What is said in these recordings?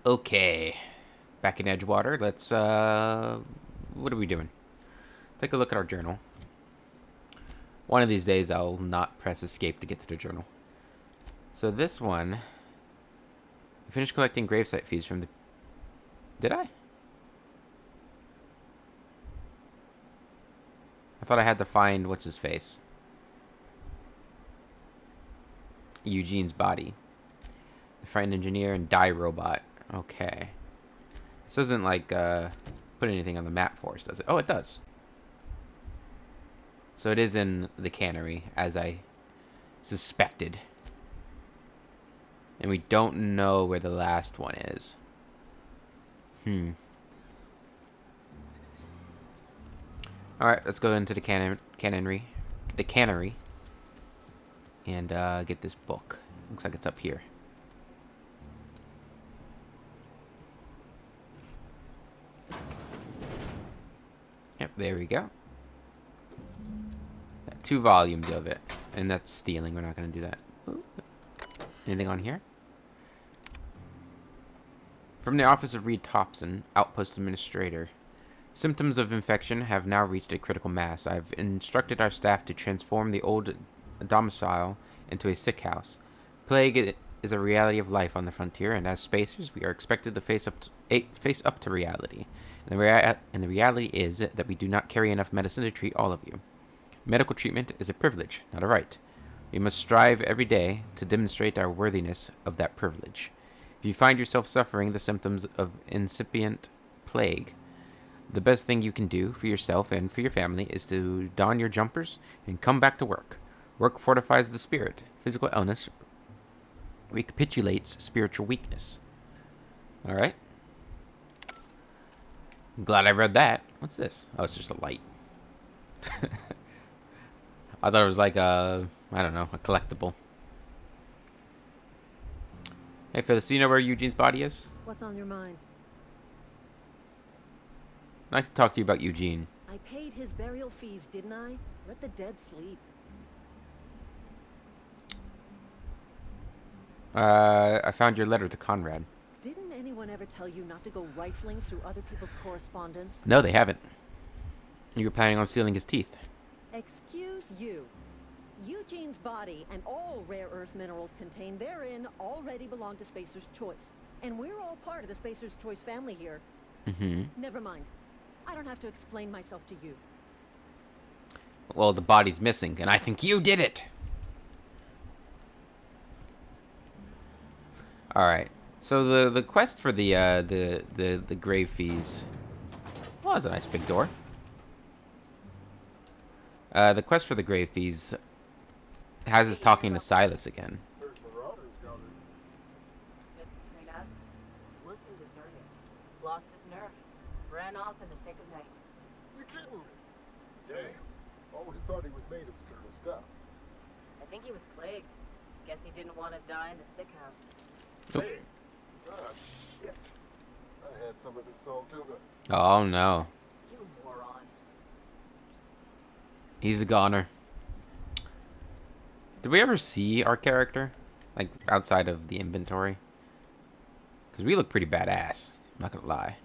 Okay. Back in Edgewater. Let's, what are we doing? Take a look at our journal. One of these days I'll not press escape to get to the journal. So this one... Finished collecting gravesite fees from the... Did I? I thought I had to find... What's his face? Eugene's body. The frightened engineer and die robot. Okay. This doesn't, like, put anything on the map for us, does it? Oh, it does. So it is in the cannery, as I suspected. And we don't know where the last one is. Alright, let's go into the cannery. The cannery. And get this book. Looks like it's up here. Yep, there we go. Got 2 volumes of it. And that's stealing. We're not going to do that. Ooh. Anything on here? From the office of Reed Thompson, Outpost Administrator. Symptoms of infection have now reached a critical mass. I've instructed our staff to transform the old domicile into a sick house. Plague is a reality of life on the frontier, and as spacers, we are expected to face up to reality. And the reality is that we do not carry enough medicine to treat all of you. Medical treatment is a privilege, not a right. We must strive every day to demonstrate our worthiness of that privilege. If you find yourself suffering the symptoms of incipient plague, the best thing you can do for yourself and for your family is to don your jumpers and come back to work. Work fortifies the spirit. Physical illness recapitulates spiritual weakness. Alright. I'm glad I read that. What's this? Oh, it's just a light. I thought it was like a, I don't know, a collectible. Hey, Phyllis, do you know where Eugene's body is? What's on your mind? I'd like to talk to you about Eugene. I paid his burial fees, didn't I? Let the dead sleep. I found your letter to Conrad. Didn't anyone ever tell you not to go rifling through other people's correspondence? No, they haven't. You were planning on stealing his teeth. Excuse you. Eugene's body and all rare earth minerals contained therein already belong to Spacer's Choice. And we're all part of the Spacer's Choice family here. Never mind. I don't have to explain myself to you. Well, the body's missing, and I think you did it. All right. So the quest for the grave fees. Oh, that's a nice big door. The quest for the grave fees has us talking to Silas again. Wilson deserted. Lost his nerve. Ran off in the thick of night. You're kidding me. Damn. Always thought he was made of sterling stuff. I think he was plagued. Guess he didn't want to die in the sick house. Hey. Ah, shit. I had some of this salt too, but... Oh no, You moron. he's a goner. Did we ever see our character, like outside of the inventory? Because we look pretty badass. I'm not gonna lie.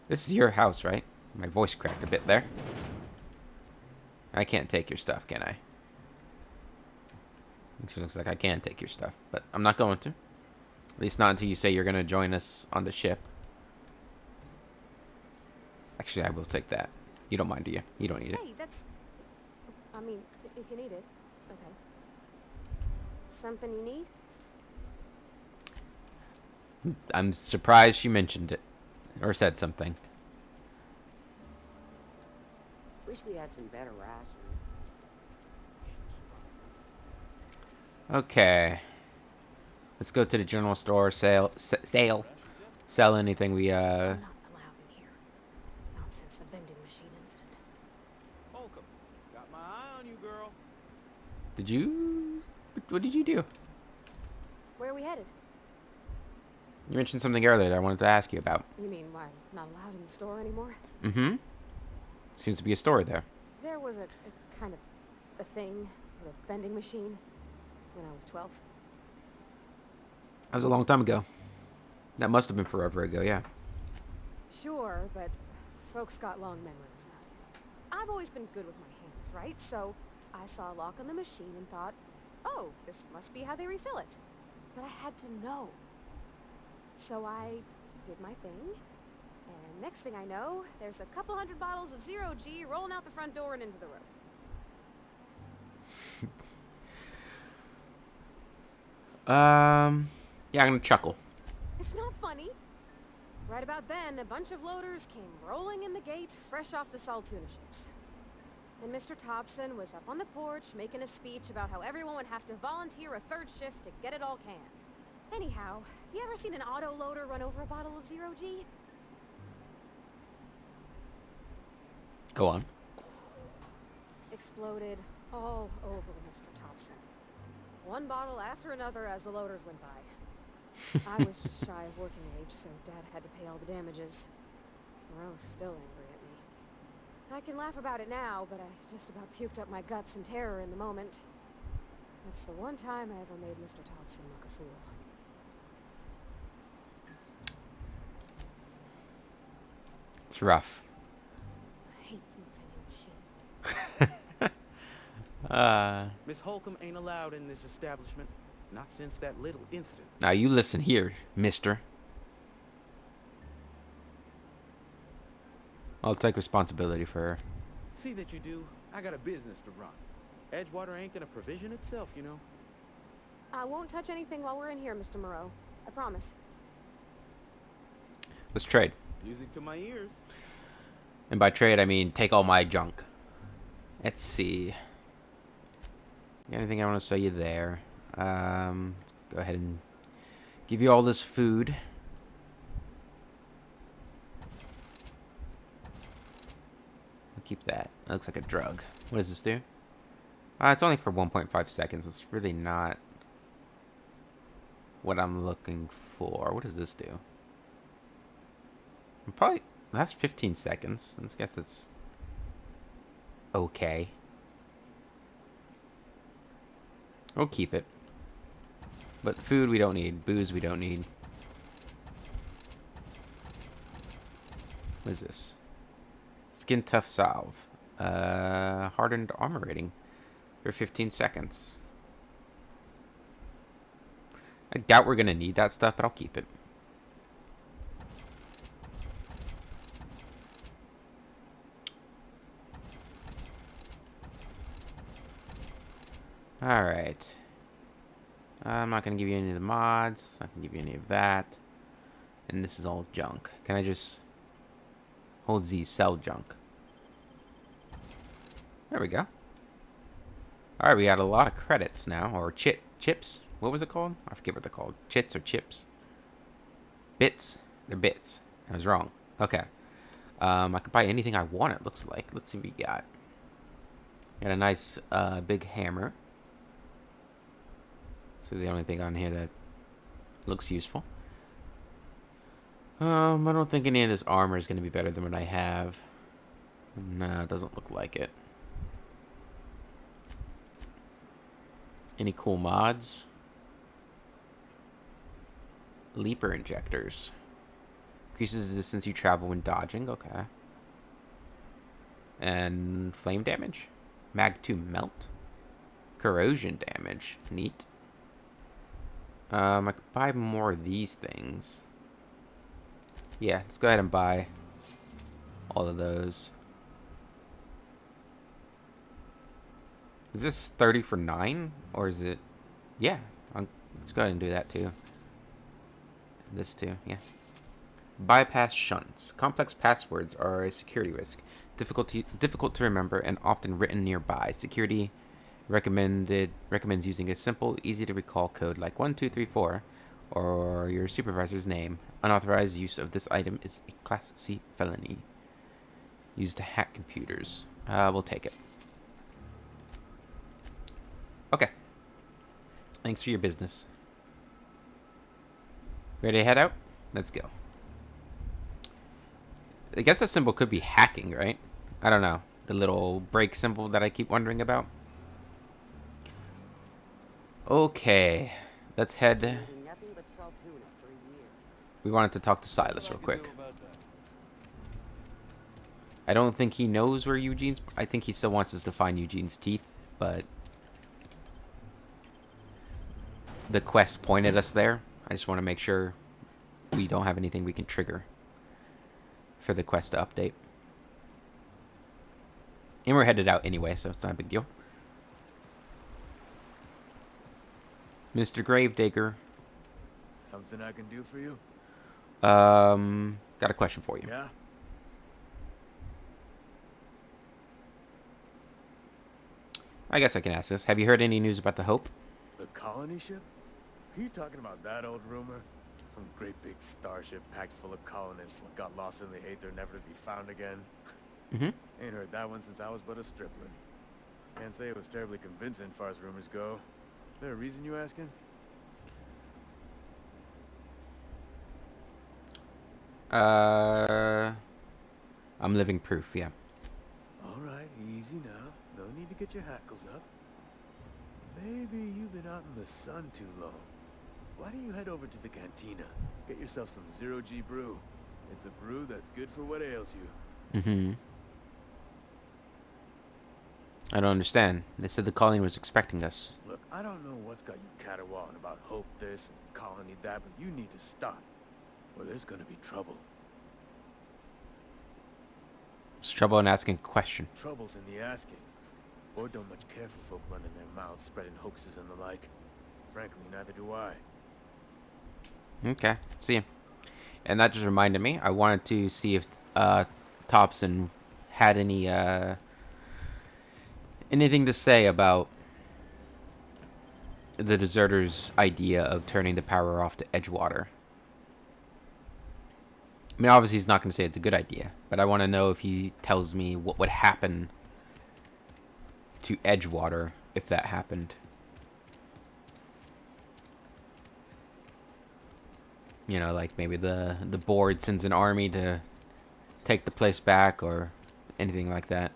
This is your house, right? My voice cracked a bit there. I can't take your stuff, can I? Actually, looks like I can take your stuff, but I'm not going to. At least not until you say you're going to join us on the ship. Actually, I will take that. You don't mind, do you? You don't need it. Hey, that's... I mean, if you need it. Okay. Something you need? I'm surprised she mentioned it. Or said something. Wish we had some better rations. Okay. Let's go to the general store. Sell anything we, Not allowed in here. Not since the vending machine incident. Welcome. Got my eye on you, girl. Did you... What did you do? Where are we headed? You mentioned something earlier that I wanted to ask you about. You mean why not allowed in the store anymore? Mm-hmm. Seems to be a story there. There was a kind of a thing with a vending machine when I was 12. That was a long time ago. That must have been forever ago, yeah. Sure, but folks got long memories. I've always been good with my hands, right? So I saw a lock on the machine and thought, oh, this must be how they refill it. But I had to know. So I did my thing, and next thing I know, there's a couple hundred bottles of Zero G rolling out the front door and into the road. Yeah, I'm gonna chuckle. It's not funny. Right about then, a bunch of loaders came rolling in the gate, fresh off the Saltuna ships. And Mr. Thompson was up on the porch making a speech about how everyone would have to volunteer a third shift to get it all canned. Anyhow, you ever seen an auto loader run over a bottle of Zero G? Go on. Exploded all over Mr. Thompson. One bottle after another as the loaders went by. I was just shy of working age, so Dad had to pay all the damages. Moreau's still angry at me. I can laugh about it now, but I just about puked up my guts in terror in the moment. That's the one time I ever made Mr. Thompson look a fool. It's rough. I hate you, vending machine. Miss Holcomb ain't allowed in this establishment. Not since that little incident. Now you listen here, mister. I'll take responsibility for her. See that you do. I got a business to run. Edgewater ain't gonna provision itself, you know. I won't touch anything while we're in here, Mr. Moreau. I promise. Let's trade. Music to my ears. And by trade, I mean take all my junk. Let's see. Anything I want to sell you there? Let's go ahead and give you all this food. I'll keep that. That looks like a drug. What does this do? It's only for 1.5 seconds. It's really not what I'm looking for. What does this do? That's 15 seconds. I guess it's okay. We'll keep it. But food we don't need. Booze we don't need. What is this? Skin Tough Salve. Hardened armor rating. For 15 seconds. I doubt we're going to need that stuff, but I'll keep it. Alright. I'm not going to give you any of the mods. I'm not going to give you any of that. And this is all junk. Can I just hold Z, sell junk? There we go. Alright, we got a lot of credits now. Or chips. What was it called? I forget what they're called. Chits or chips? Bits? They're bits. I was wrong. Okay. I could buy anything I want, it looks like. Let's see what we got. Got a nice big hammer. So the only thing on here that looks useful. I don't think any of this armor is going to be better than what I have. No, it doesn't look like it. Any cool mods? Leaper injectors. Increases the distance you travel when dodging. Okay. And flame damage. Mag 2 melt. Corrosion damage. Neat. I could buy more of these things. Yeah, let's go ahead and buy all of those. Is this 30 for 9? Or is it... Yeah, let's go ahead and do that too. This too, yeah. Bypass shunts. Complex passwords are a security risk. Difficult to remember and often written nearby. Security recommends using a simple, easy to recall code like 1234 or your supervisor's name. Unauthorized use of this item is a Class C felony. Used to hack computers. We'll take it. Okay. Thanks for your business. Ready to head out? Let's go. I guess that symbol could be hacking, right? I don't know. The little break symbol that I keep wondering about. Okay. Let's head... Nothing but We wanted to talk to Silas real quick. I don't think he knows where Eugene's... I think he still wants us to find Eugene's teeth, but... the quest pointed us there. I just want to make sure we don't have anything we can trigger for the quest to update. And we're headed out anyway, so it's not a big deal. Mr. Gravedigger. Something I can do for you? Got a question for you. Yeah? I guess I can ask this. Have you heard any news about the Hope? The colony ship? Are you talking about that old rumor? Some great big starship packed full of colonists what got lost in the aether, never to be found again. Mm-hmm. Ain't heard that one since I was but a stripling. Can't say it was terribly convincing as far as rumors go. Is there a reason you asking? I'm living proof, yeah. Alright, easy now. No need to get your hackles up. Maybe you've been out in the sun too long. Why don't you head over to the cantina? Get yourself some zero-G brew. It's a brew that's good for what ails you. Mm-hmm. I don't understand. They said the colony was expecting us. Look, I don't know what's got you caterwauling about hope this and colony that, but you need to stop. Or there's gonna be trouble. There's trouble in asking a question. Trouble's in the asking. Or don't much care for folk running their mouths, spreading hoaxes and the like. Frankly, neither do I. Okay, see ya. And that just reminded me, I wanted to see if Thompson had any anything to say about the deserters' idea of turning the power off to Edgewater. I mean, obviously he's not going to say it's a good idea, but I want to know if he tells me what would happen to Edgewater if that happened. You know, like maybe the board sends an army to take the place back or anything like that.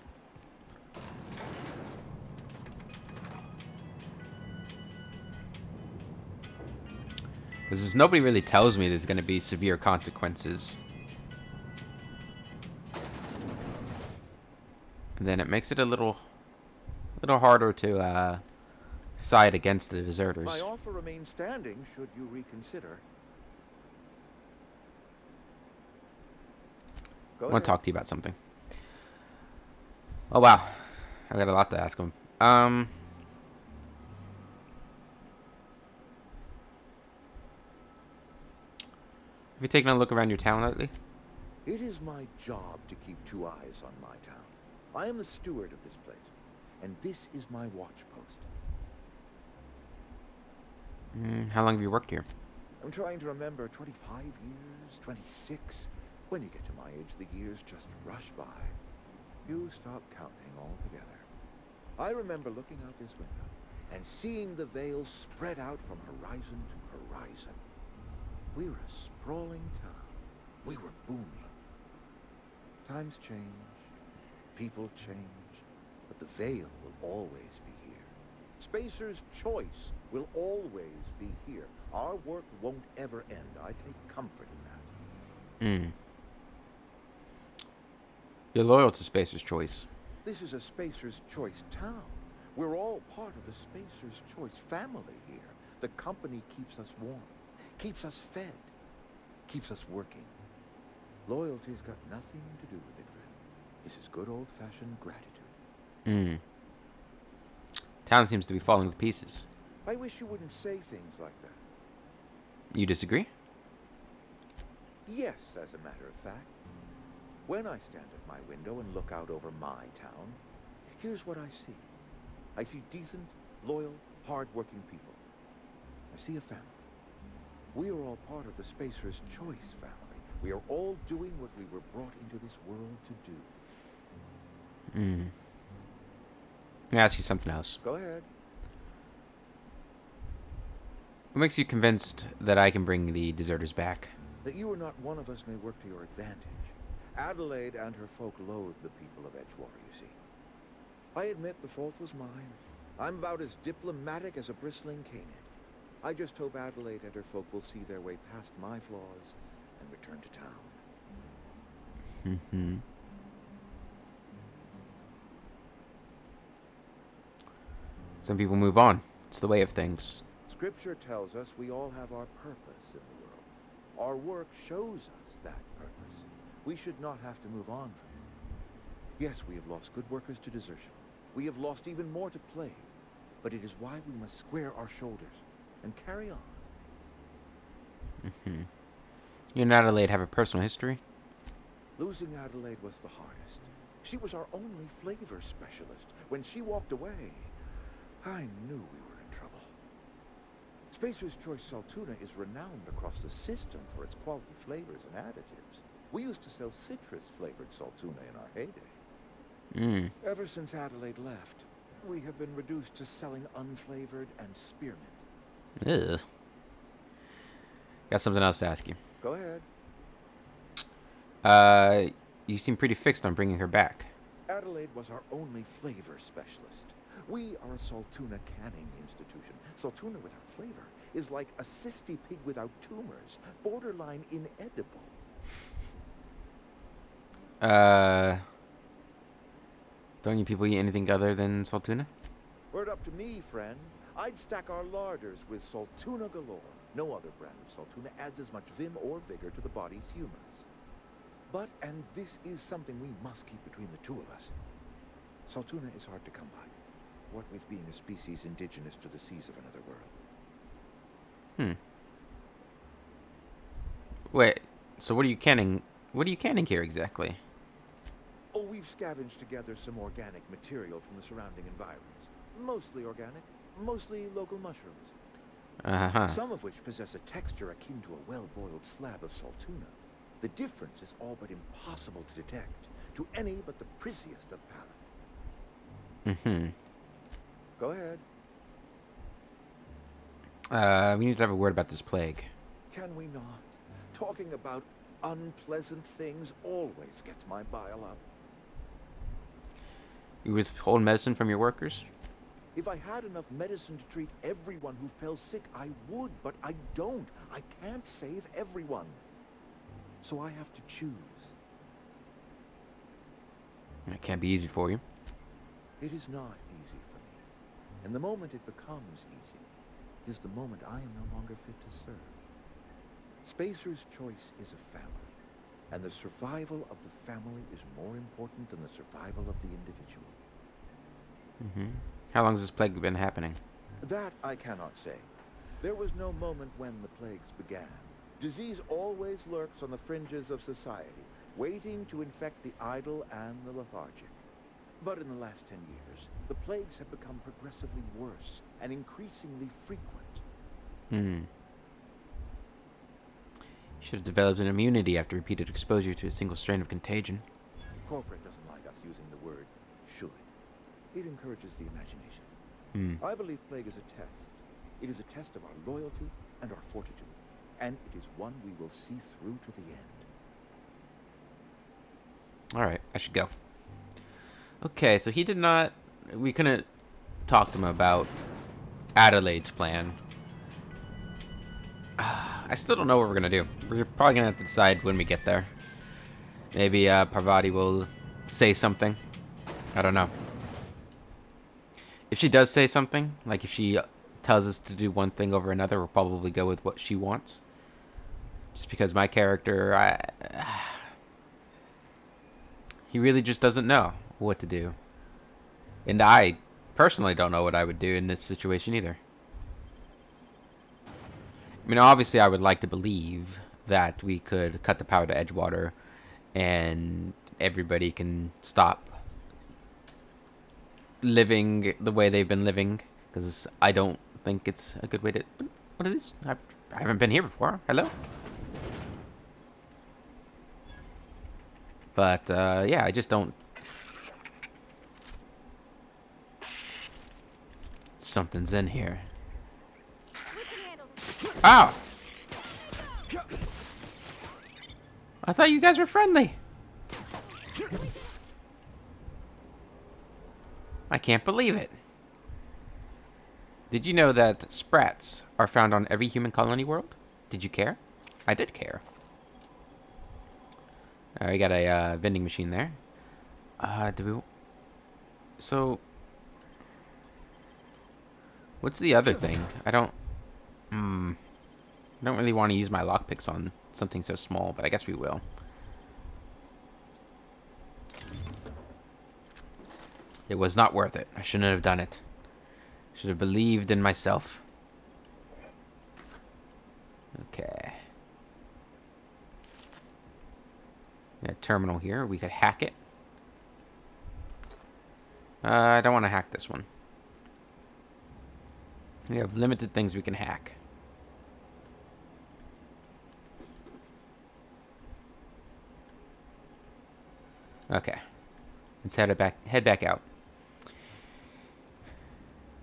Because nobody really tells me there's going to be severe consequences. And then it makes it a little harder to side against the deserters. My offer remains standing should you reconsider. I want to talk to you about something. Oh wow, I've got a lot to ask him. Have you taken a look around your town lately? It is my job to keep two eyes on my town. I am the steward of this place, and this is my watch post. How long have you worked here? I'm trying to remember 25 years, 26. When you get to my age, the years just rush by. You stop counting altogether. I remember looking out this window and seeing the veil spread out from horizon to horizon. We were a sprawling town. We were booming. Times change. People change. But the veil will always be here. Spacer's choice will always be here. Our work won't ever end. I take comfort in that. You're loyal to Spacer's Choice. This is a Spacer's Choice town. We're all part of the Spacer's Choice family here. The company keeps us warm, keeps us fed, keeps us working. Loyalty's got nothing to do with it, friend. This is good old-fashioned gratitude. Town seems to be falling to pieces. I wish you wouldn't say things like that. You disagree? Yes, as a matter of fact. When I stand at my window and look out over my town, here's what I see. I see decent, loyal, hard-working people. I see a family. We are all part of the Spacer's Choice family. We are all doing what we were brought into this world to do. Let me ask you something else. Go ahead. What makes you convinced that I can bring the deserters back? That you are not one of us may work to your advantage. Adelaide and her folk loathe the people of Edgewater, you see. I admit the fault was mine. I'm about as diplomatic as a bristling canid. I just hope Adelaide and her folk will see their way past my flaws and return to town. Mm-hmm. Some people move on. It's the way of things. Scripture tells us we all have our purpose in the world. Our work shows us that purpose. We should not have to move on from it. Yes, we have lost good workers to desertion. We have lost even more to plague. But it is why we must square our shoulders and carry on. Mm-hmm. You and Adelaide have a personal history? Losing Adelaide was the hardest. She was our only flavor specialist. When she walked away, I knew we were in trouble. Spacer's Choice Salt Tuna is renowned across the system for its quality flavors and additives. We used to sell citrus-flavored salt tuna in our heyday. Ever since Adelaide left, we have been reduced to selling unflavored and spearmint. Ugh. Got something else to ask you. Go ahead. You seem pretty fixed on bringing her back. Adelaide was our only flavor specialist. We are a salt tuna canning institution. Salt tuna without flavor is like a cysty pig without tumors, borderline inedible. Don't you people eat anything other than salt tuna? Word up to me, friend. I'd stack our larders with salt tuna galore. No other brand of salt tuna adds as much vim or vigor to the body's humors. But, and this is something we must keep between the two of us, salt tuna is hard to come by. What with being a species indigenous to the seas of another world. Wait, so what are you canning? What are you canning here exactly? Oh, we've scavenged together some organic material from the surrounding environs. Mostly organic, mostly local mushrooms. Uh-huh. Some of which possess a texture akin to a well-boiled slab of salt tuna. The difference is all but impossible to detect to any but the prissiest of palate. Mm-hmm. Go ahead. We need to have a word about this plague. Can we not? Talking about unpleasant things always gets my bile up. You withhold medicine from your workers? If I had enough medicine to treat everyone who fell sick, I would, but I don't. I can't save everyone. So I have to choose. That can't be easy for you. It is not easy for me. And the moment it becomes easy is the moment I am no longer fit to serve. Spacer's Choice is a family, and the survival of the family is more important than the survival of the individual. Mm-hmm. How long has this plague been happening? That I cannot say. There was no moment when the plagues began. Disease always lurks on the fringes of society, waiting to infect the idle and the lethargic. But in the last 10 years, the plagues have become progressively worse and increasingly frequent. Should have developed an immunity after repeated exposure to a single strain of contagion. Corporate doesn't like us using the word should. It encourages the imagination. I believe plague is a test. It is a test of our loyalty and our fortitude. And it is one we will see through to the end. Alright, I should go. Okay, so he did not... We couldn't talk to him about Adelaide's plan. I still don't know what we're going to do. We're probably going to have to decide when we get there. Maybe Parvati will say something. I don't know. If she does say something, like if she tells us to do one thing over another, we'll probably go with what she wants. Just because my character, he really just doesn't know what to do. And I personally don't know what I would do in this situation either. I mean, obviously I would like to believe that we could cut the power to Edgewater and everybody can stop living the way they've been living, because I don't think it's a good way to... What is this? I haven't been here before. Hello? But, yeah, I just don't... Something's in here. Ow! I thought you guys were friendly. I can't believe it. Did you know that sprats are found on every human colony world? Did you care? I did care. We got a vending machine there. Do we... So... What's the other thing? I don't really want to use my lockpicks on something so small, but I guess we will. It was not worth it. I shouldn't have done it. Should have believed in myself. Okay. We got a terminal here. We could hack it. I don't want to hack this one. We have limited things we can hack. Okay. Let's head back out.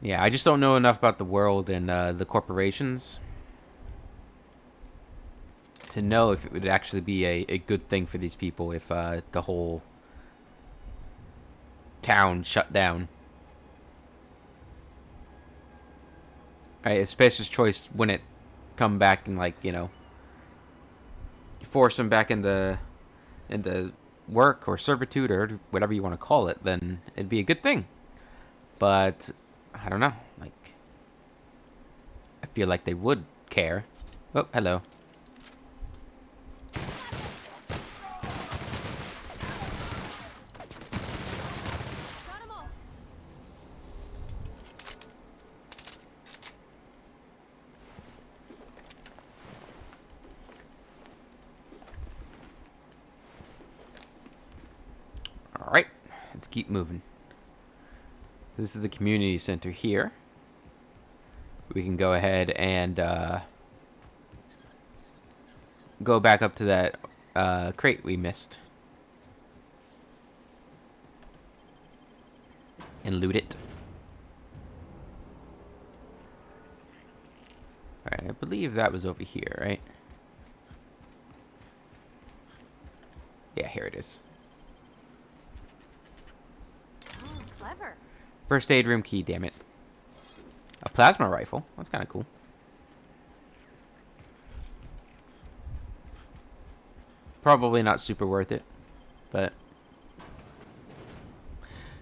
Yeah, I just don't know enough about the world and the corporations to know if it would actually be a good thing for these people if the whole town shut down. Right, if Spacer's Choice wouldn't come back and, like, you know, force them back into work or servitude or whatever you want to call it, then it'd be a good thing. But I don't know. Like, I feel like they would care. Oh, hello. Alright, let's keep moving. This is the community center here. We can go ahead and go back up to that crate we missed. And loot it. Alright, I believe that was over here, right? Yeah, here it is. Oh, clever. First aid room key, damn it. A plasma rifle. That's kind of cool. Probably not super worth it, but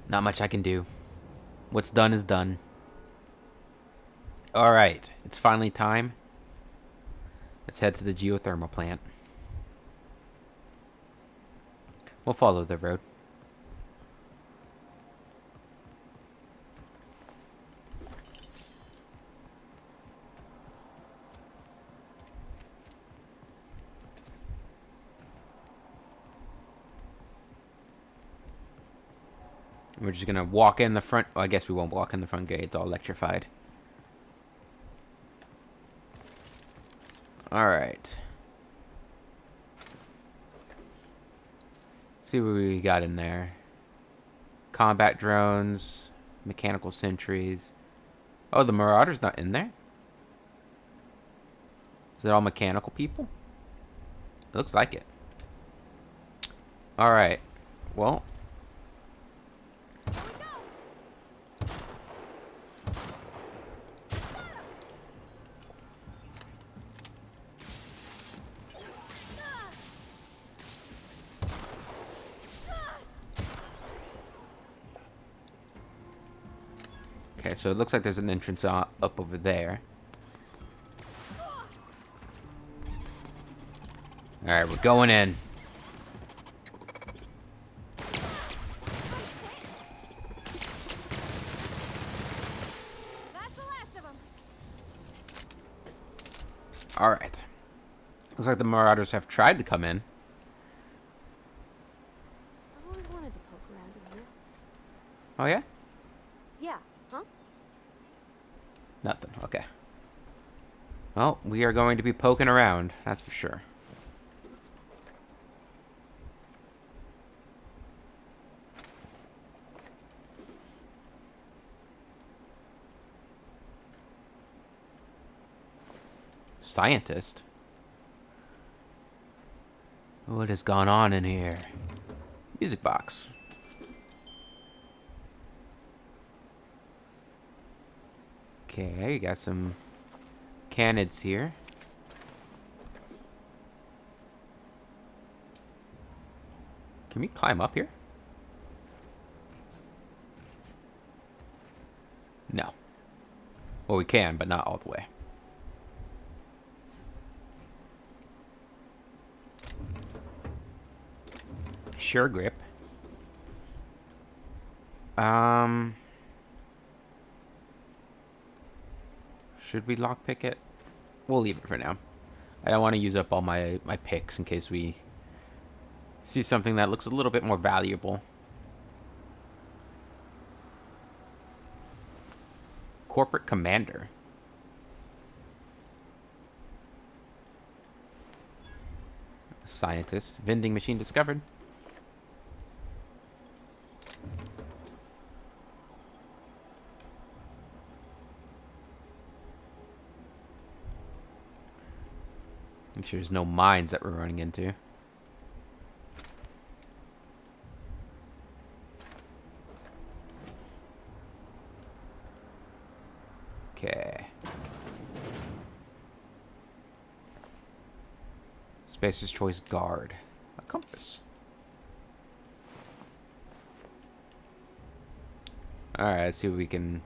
not much I can do. What's done is done. Alright, it's finally time. Let's head to the geothermal plant. We'll follow the road. We're just gonna walk in the front. Well, I guess we won't walk in the front gate. It's all electrified. Alright. See what we got in there. Combat drones. Mechanical sentries. Oh, the Marauder's not in there? Is it all mechanical people? It looks like it. Alright. Well. Okay, so it looks like there's an entrance up over there. Alright, we're going in. That's the last of them. Alright. Looks like the Marauders have tried to come in. I've always wanted to poke around in here. Oh, yeah? Yeah, huh? Nothing. Okay. Well, we are going to be poking around. That's for sure. Scientist? What has gone on in here? Music box. Okay, got some canids here. Can we climb up here? No. Well, we can, but not all the way. Sure grip. Should we lockpick it? We'll leave it for now. I don't want to use up all my picks in case we see something that looks a little bit more valuable. Corporate Commander. Scientist. Vending machine discovered. Make sure there's no mines that we're running into. Okay. Spacer's Choice Guard. A compass. Alright, let's see what we can...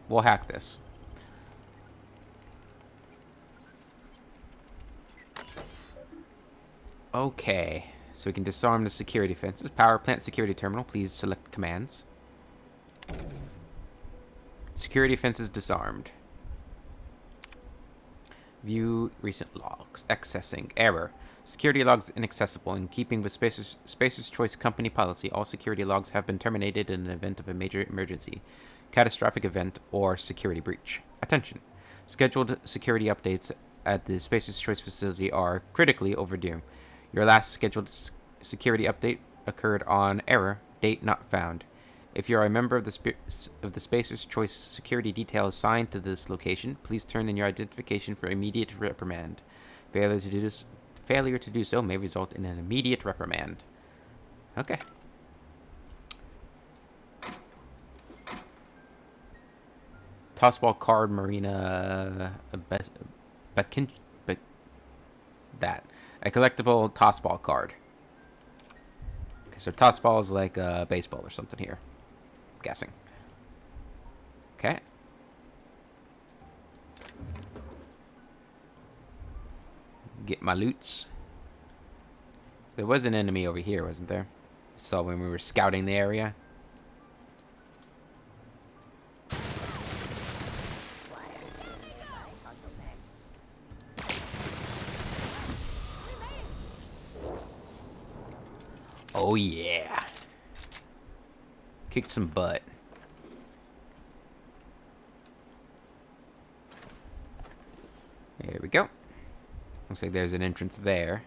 We'll hack this. Okay. So we can disarm the security fences. Power plant security terminal. Please select commands. Security fences disarmed. View recent logs. Accessing. Error. Security logs inaccessible. In keeping with Spacer's Choice company policy, all security logs have been terminated in an event of a major emergency, catastrophic event, or security breach. Attention. Scheduled security updates at the Spacer's Choice facility are critically overdue. Your last scheduled security update occurred on error, date not found. If you are a member of the Spacer's Choice security detail assigned to this location, please turn in your identification for immediate reprimand. Failure to do so may result in an immediate reprimand. Okay. Tossball card marina that. A collectible tossball card. Okay, so tossball is like a baseball or something here. I'm guessing. Okay. Get my loots. There was an enemy over here, wasn't there? Saw when we were scouting the area. Oh yeah. Kicked some butt. There we go. Looks like there's an entrance there.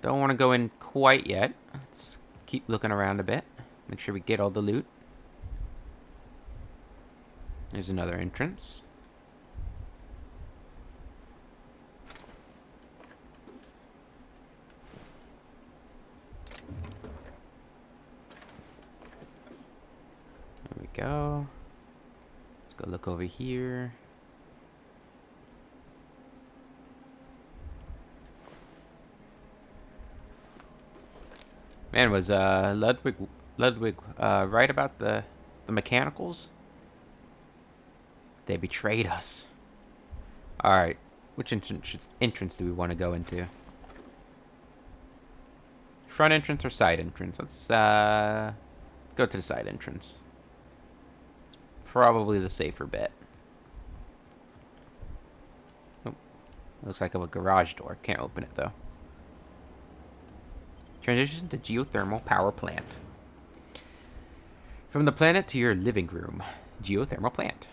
Don't want to go in quite yet. Let's keep looking around a bit. Make sure we get all the loot. There's another entrance. There we go. Let's go look over here. Man, was Ludwig right about the mechanicals? They betrayed us. Alright, which entrance do we want to go into? Front entrance or side entrance? Let's go to the side entrance. It's probably the safer bet. Oh, looks like a garage door. Can't open it though. Transition to geothermal power plant. From the planet to your living room. Geothermal plant.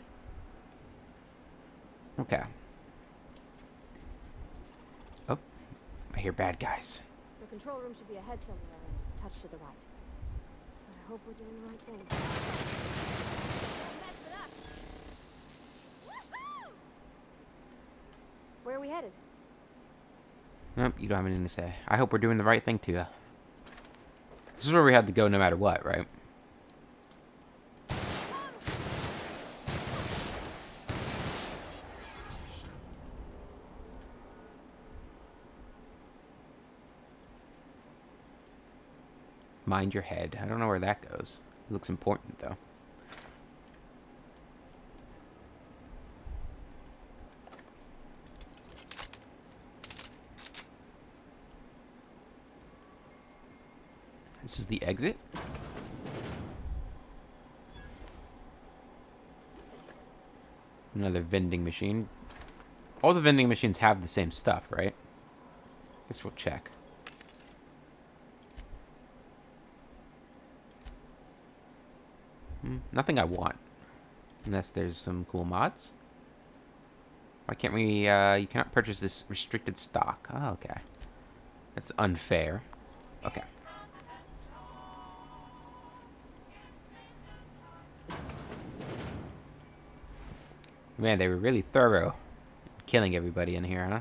Okay. Oh, I hear bad guys. The control room should be ahead somewhere and touch to the right. I hope we're doing the right thing. Mess it up. Woohoo! Where are we headed? Nope, you don't have anything to say. I hope we're doing the right thing too. This is where we had to go no matter what, right? Mind your head. I don't know where that goes. It looks important, though. This is the exit. Another vending machine. All the vending machines have the same stuff, right? Guess we'll check. Nothing I want. Unless there's some cool mods. Why can't we, you cannot purchase this restricted stock. Oh, okay. That's unfair. Okay. Man, they were really thorough. Killing everybody in here, huh?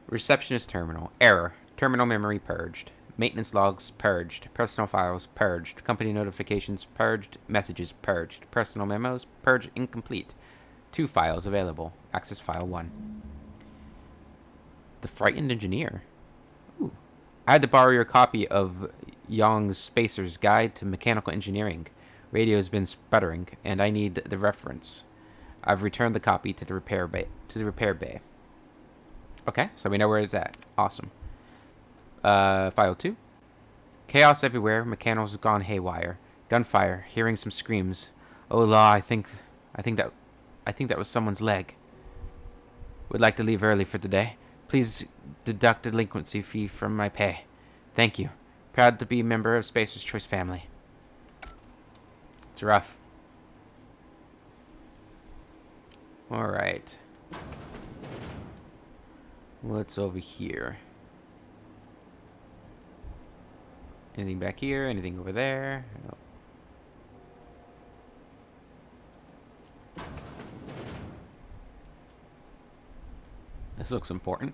Receptionist terminal. Error. Terminal memory purged. Maintenance logs purged. Personal files purged. Company notifications purged. Messages purged. Personal memos purged incomplete. 2 files available. Access file 1. The Frightened Engineer. Ooh. I had to borrow your copy of Young's Spacer's Guide to Mechanical Engineering. Radio's been sputtering, and I need the reference. I've returned the copy to the repair bay. Okay, so we know where it's at. Awesome. File 2. Chaos everywhere. Mechanicals gone haywire. Gunfire. Hearing some screams. Oh law, I think that was someone's leg. Would like to leave early for the day. Please deduct delinquency fee from my pay. Thank you. Proud to be a member of Spacer's Choice family. It's rough. Alright. What's over here? Anything back here? Anything over there? No. This looks important.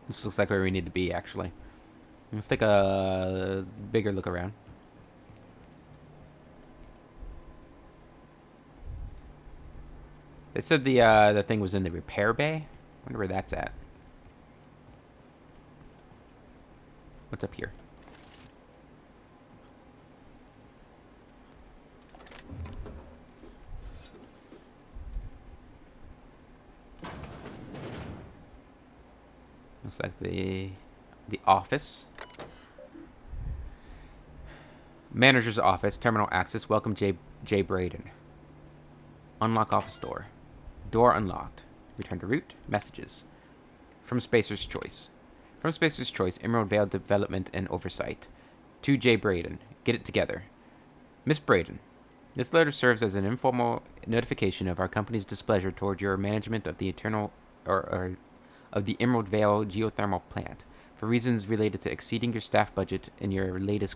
This looks like where we need to be, actually. Let's take a bigger look around. They said the thing was in the repair bay. Wonder where that's at. What's up here? Looks like the office. Manager's office. Terminal access. Welcome, J. Braden. Unlock office door. Door unlocked. Return to root. Messages. From Spacer's Choice. From Spacer's Choice, Emerald Vale Development and Oversight. To J. Braden. Get it together. Miss Braden, this letter serves as an informal notification of our company's displeasure toward your management of the of the Emerald Vale Geothermal plant for reasons related to exceeding your staff budget in your latest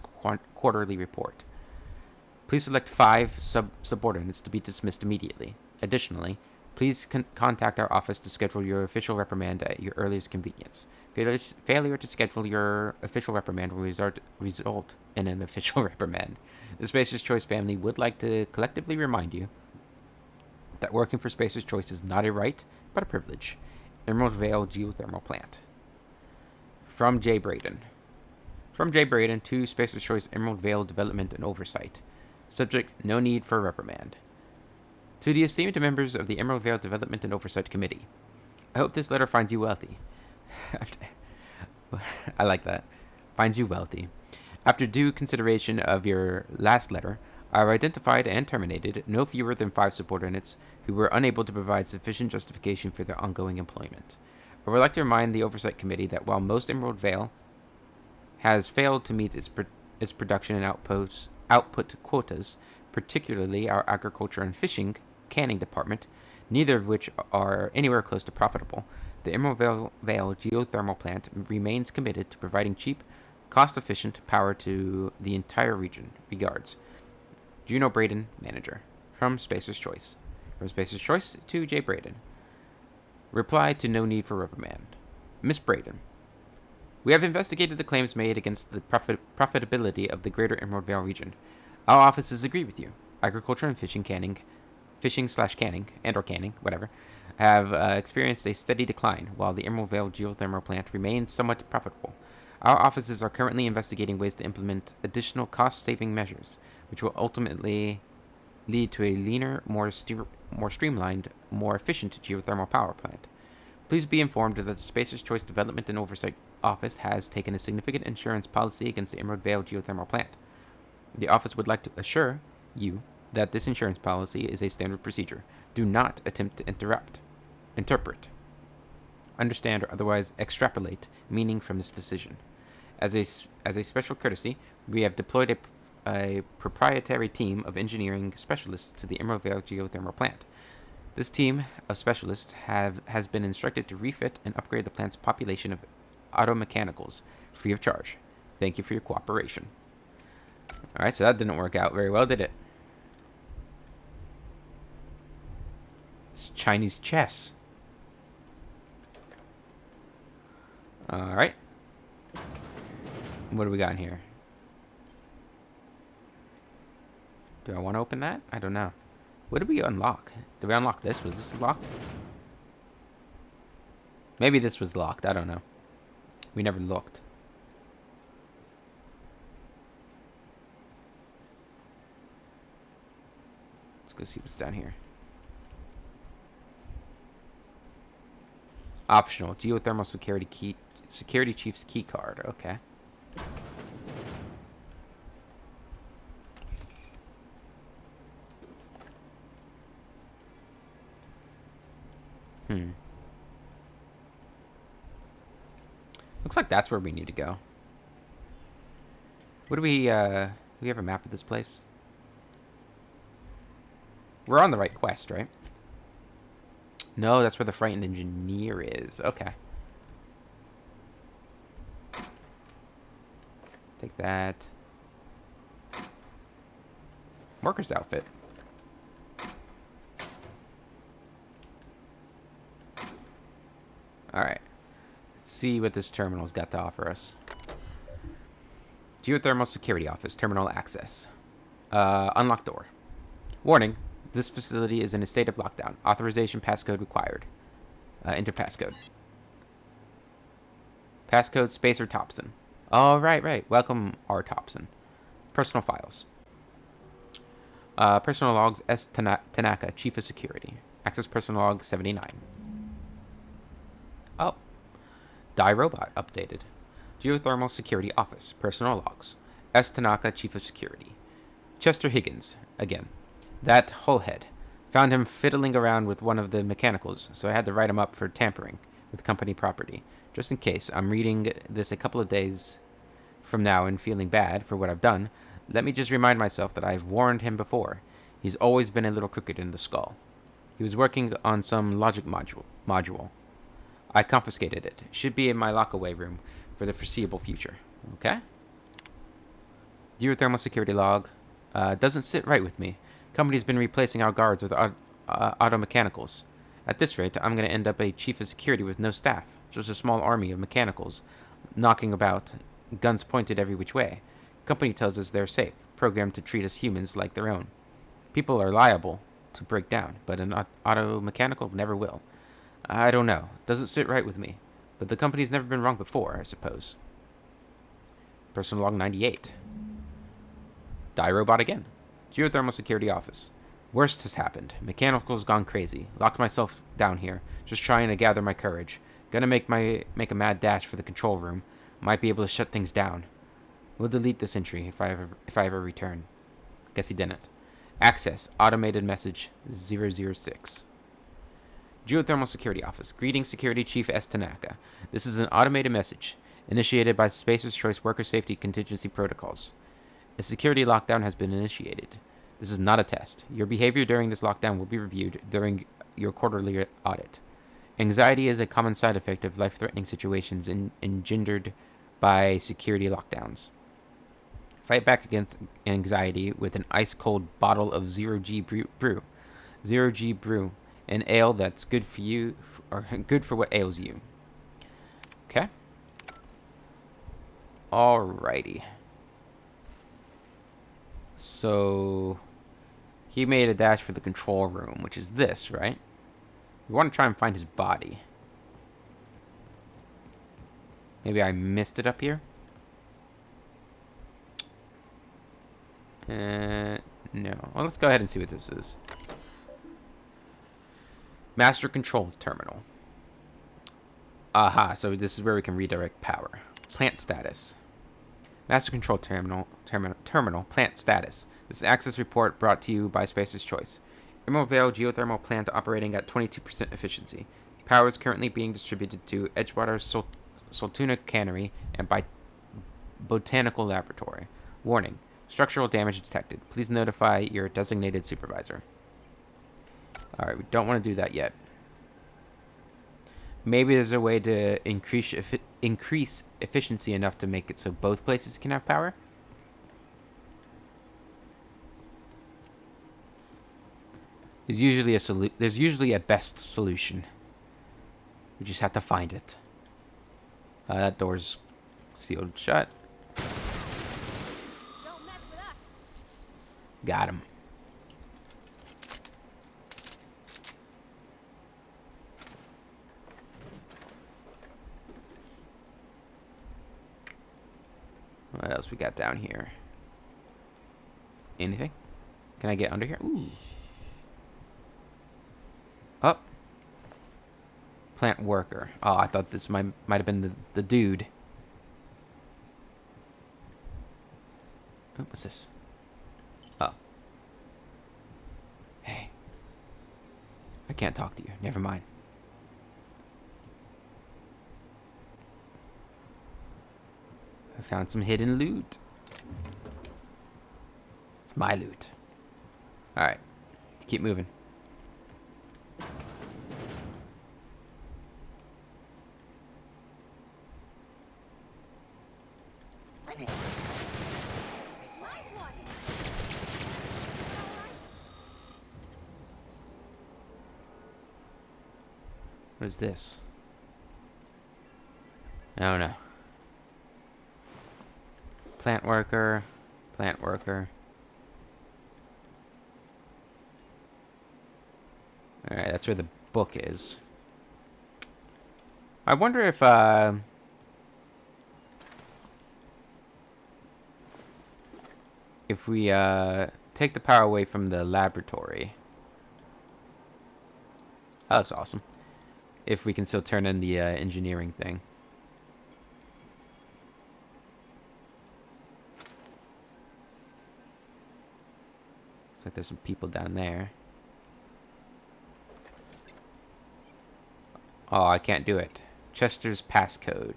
quarterly report. Please select 5 subordinates to be dismissed immediately. Additionally, please contact our office to schedule your official reprimand at your earliest convenience. Failure to schedule your official reprimand will result in an official reprimand. The Spacer's Choice family would like to collectively remind you that working for Spacer's Choice is not a right, but a privilege. Emerald Vale Geothermal Plant. From J. Braden. From J. Braden to Spacer's Choice Emerald Vale Development and Oversight. Subject, no need for reprimand. To the esteemed members of the Emerald Vale Development and Oversight Committee, I hope this letter finds you wealthy. I like that. Finds you wealthy. After due consideration of your last letter, I have identified and terminated no fewer than 5 subordinates who were unable to provide sufficient justification for their ongoing employment. I would like to remind the Oversight Committee that while most Emerald Vale has failed to meet its production and output quotas, particularly our agriculture and fishing canning department, neither of which are anywhere close to profitable, the Emerald Vale Geothermal Plant remains committed to providing cheap, cost-efficient power to the entire region. Regards. Juno Braden, Manager. From Spacer's Choice. From Spacer's Choice to J. Braden. Reply to no need for reprimand. Miss Braden. We have investigated the claims made against the profitability of the greater Emerald Vale region. Our offices agree with you. Agriculture and fishing/canning, and/or canning, whatever, have experienced a steady decline, while the Emerald Vale geothermal plant remains somewhat profitable. Our offices are currently investigating ways to implement additional cost-saving measures, which will ultimately lead to a leaner, more streamlined, more efficient geothermal power plant. Please be informed that the Spacer's Choice Development and Oversight Office has taken a significant insurance policy against the Emerald Vale geothermal plant. The office would like to assure you that this insurance policy is a standard procedure. Do not attempt to interpret, understand, or otherwise extrapolate meaning from this decision. As a special courtesy, we have deployed a proprietary team of engineering specialists to the Emerald Vale geothermal plant. This team of specialists has been instructed to refit and upgrade the plant's population of auto mechanicals free of charge. Thank you for your cooperation. Alright, so that didn't work out very well, did it? It's Chinese chess. Alright. What do we got in here? Do I want to open that? I don't know. What did we unlock? Did we unlock this? Was this locked? Maybe this was locked. I don't know. We never looked. Let's go see what's down here. Optional. Geothermal security chief's key card. Okay. Looks like that's where we need to go. What do we have a map of this place? We're on the right quest, right? No, that's where the frightened engineer is. Okay. Take that. Worker's outfit. Alright. Let's see what this terminal's got to offer us. Geothermal Security Office. Terminal access. Unlocked door. Warning. This facility is in a state of lockdown. Authorization passcode required. Enter passcode. Passcode Spacer Thompson. Oh, right. Welcome, R. Thompson. Personal files. Personal logs S. Tanaka, Chief of Security. Access personal log 79. Oh. Die robot updated. Geothermal Security Office. Personal logs. S. Tanaka, Chief of Security. Chester Higgins. Again. That hullhead. Found him fiddling around with one of the mechanicals, so I had to write him up for tampering with company property. Just in case I'm reading this a couple of days from now and feeling bad for what I've done, let me just remind myself that I've warned him before. He's always been a little crooked in the skull. He was working on some logic module. I confiscated it. Should be in my lockaway room for the foreseeable future. Okay? Geothermal security log. Doesn't sit right with me. Company's been replacing our guards with auto mechanicals. At this rate, I'm going to end up a chief of security with no staff. Just a small army of mechanicals knocking about, guns pointed every which way. Company tells us they're safe, programmed to treat us humans like their own. People are liable to break down, but an auto mechanical never will. I don't know. Doesn't sit right with me. But the company's never been wrong before, I suppose. Personal log 98. Die robot again. Geothermal security office. Worst has happened. Mechanical's gone crazy. Locked myself down here, just trying to gather my courage. Gonna make a mad dash for the control room. Might be able to shut things down. We'll delete this entry if I ever return. Guess he didn't. Access. Automated message 006. Geothermal Security Office. Greetings, Security Chief S. Tanaka. This is an automated message initiated by Spacer's Choice Worker Safety Contingency Protocols. A security lockdown has been initiated. This is not a test. Your behavior during this lockdown will be reviewed during your quarterly audit. Anxiety is a common side effect of life-threatening situations engendered by security lockdowns. Fight back against anxiety with an ice-cold bottle of Zero-G brew. Zero-G brew. An ale that's good for you, or good for what ails you. Okay. Alrighty. So he made a dash for the control room, which is this, right? We want to try and find his body. Maybe I missed it up here? No. Well, let's go ahead and see what this is. Master Control Terminal. Aha, so this is where we can redirect power. Plant status. Master Control Terminal, plant status. This is an access report brought to you by Spacer's Choice. Emerald Vale Geothermal plant operating at 22% efficiency. Power is currently being distributed to Edgewater Soltuna Cannery and by Botanical Laboratory. Warning. Structural damage detected. Please notify your designated supervisor. Alright, we don't want to do that yet. Maybe there's a way to increase efficiency enough to make it so both places can have power. There's usually a best solution. We just have to find it. That door's sealed shut. Don't mess with us. Got him. What else we got down here? Anything? Can I get under here? Ooh. Up. Plant worker. Oh, I thought this might have been the dude. Oh, what's this? Oh. Hey. I can't talk to you. Never mind. I found some hidden loot. It's my loot. Alright. Keep moving. What is this? I don't know. Plant worker. Plant worker. Alright, that's where the book is. I wonder if we take the power away from the laboratory. That looks awesome. If we can still turn in the engineering thing. Looks like there's some people down there. Oh, I can't do it. Chester's passcode.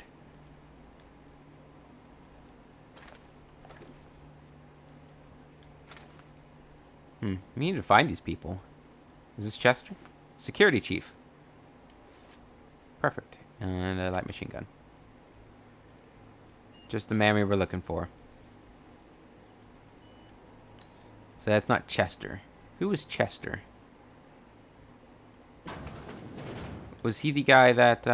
We need to find these people. Is this Chester? Security chief. Perfect. And a light machine gun. Just the man we were looking for. So that's not Chester. Who was Chester? Was he the guy that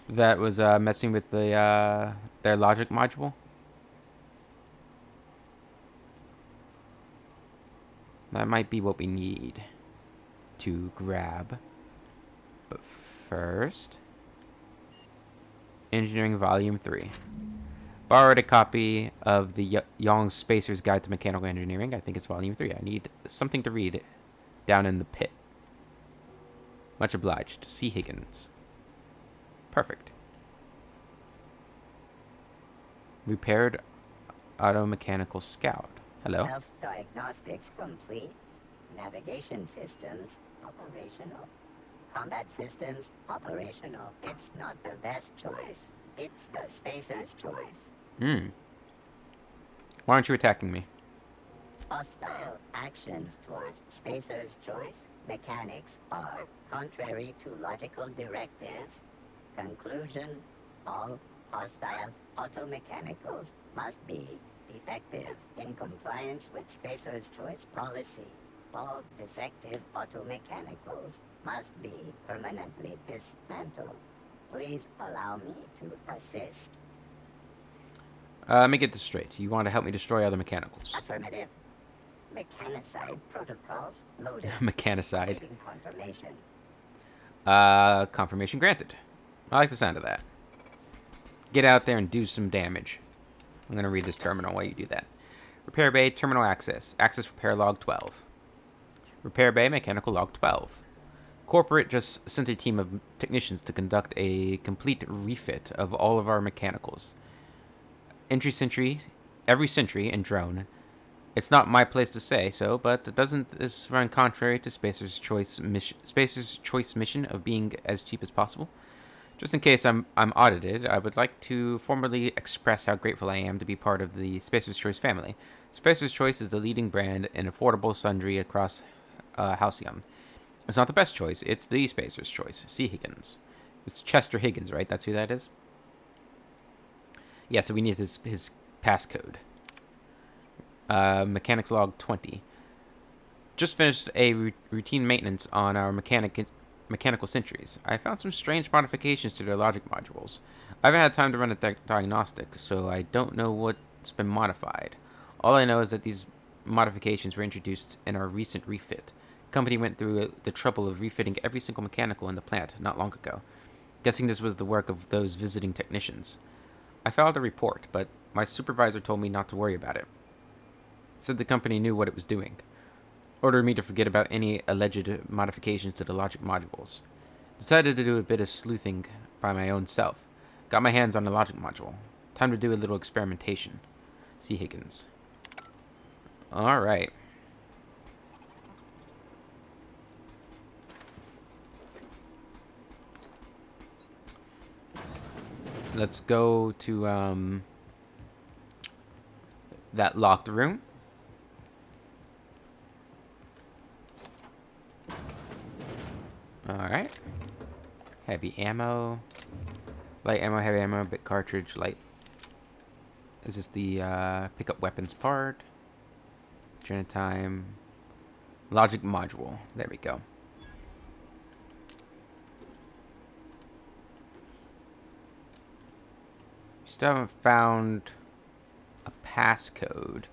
that was messing with the their logic module? That might be what we need to grab. But first, Engineering Volume 3. Borrowed a copy of the Young's Spacer's Guide to Mechanical Engineering. I think it's Volume 3. I need something to read down in the pit. Much obliged. C. Higgins. Perfect. Repaired Automechanical Scout. Hello. Self-diagnostics complete. Navigation systems operational. Combat systems operational. It's not the best choice. It's the Spacer's choice. Why aren't you attacking me? Hostile actions towards Spacer's choice mechanics are contrary to logical directive. Conclusion: all hostile automechanicals must be defective in compliance with Spacer's choice policy. All defective automechanicals must be permanently dismantled. Please allow me to assist. Let me get this straight. You want to help me destroy other mechanicals? Affirmative. Mechanicide protocols loaded. Mechanicide. Awaiting confirmation. Confirmation granted. I like the sound of that. Get out there and do some damage. I'm going to read this terminal while you do that. Repair Bay, terminal access. Access repair log 12. Repair Bay, mechanical log 12. Corporate just sent a team of technicians to conduct a complete refit of all of our mechanicals. Every sentry, and drone. It's not my place to say so, but doesn't this run contrary to Spacer's choice mission of being as cheap as possible? Just in case I'm audited, I would like to formally express how grateful I am to be part of the Spacer's Choice family. Spacer's Choice is the leading brand in affordable sundry across Halcyon. It's not the best choice, it's the Spacer's Choice. C. Higgins. It's Chester Higgins, right? That's who that is? Yeah, so we need his passcode. Mechanics log 20. Just finished a routine maintenance on our mechanical sentries. I found some strange modifications to their logic modules. I haven't had time to run a diagnostic, so I don't know what's been modified. All I know is that these modifications were introduced in our recent refit. The company went through the trouble of refitting every single mechanical in the plant not long ago. Guessing this was the work of those visiting technicians. I filed a report, but my supervisor told me not to worry about it. Said the company knew what it was doing. Ordered me to forget about any alleged modifications to the logic modules. Decided to do a bit of sleuthing by my own self. Got my hands on a logic module. Time to do a little experimentation. C. Higgins. Alright. Let's go to that locked room. Alright. Heavy ammo. Light ammo, heavy ammo, bit cartridge, light. Is this the pick up weapons part? Journey time. Logic module. There we go. Still haven't found a passcode.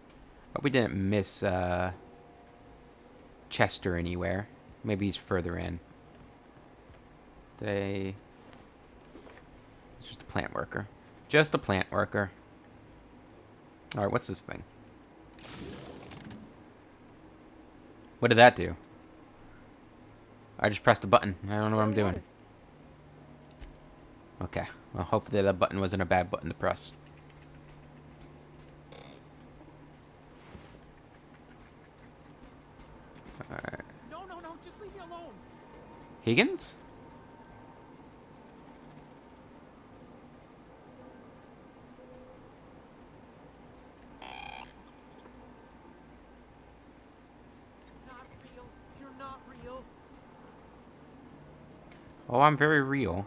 But we didn't miss Chester anywhere. Maybe he's further in. It's just a plant worker. Just a plant worker. Alright, what's this thing? What did that do? I just pressed a button. I don't know what I'm doing. Okay. Well, hopefully that button wasn't a bad button to press. Alright. No, just leave me alone. Higgins? Not real. You're not real. Oh, I'm very real.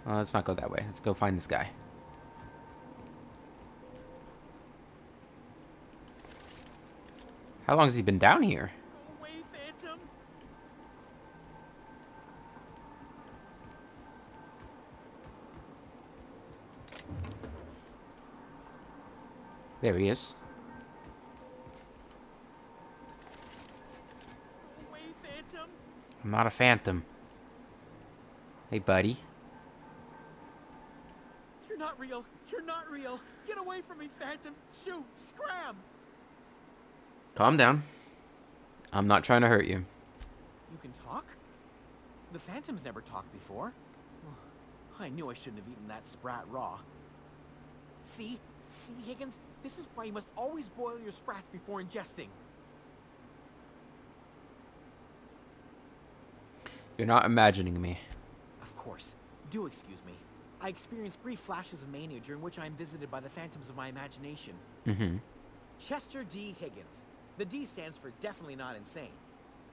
Well, let's not go that way. Let's go find this guy. How long has he been down here? Go away, Phantom. There he is. Go away, Phantom. I'm not a phantom. Hey, buddy. You're not real. You're not real. Get away from me, Phantom. Shoot. Scram. Calm down. I'm not trying to hurt you. You can talk? The Phantom's never talked before. I knew I shouldn't have eaten that sprat raw. See, Higgins? This is why you must always boil your sprats before ingesting. You're not imagining me. Of course. Do excuse me. I experience brief flashes of mania during which I am visited by the phantoms of my imagination. Mm-hmm. Chester D. Higgins. The D stands for definitely not insane.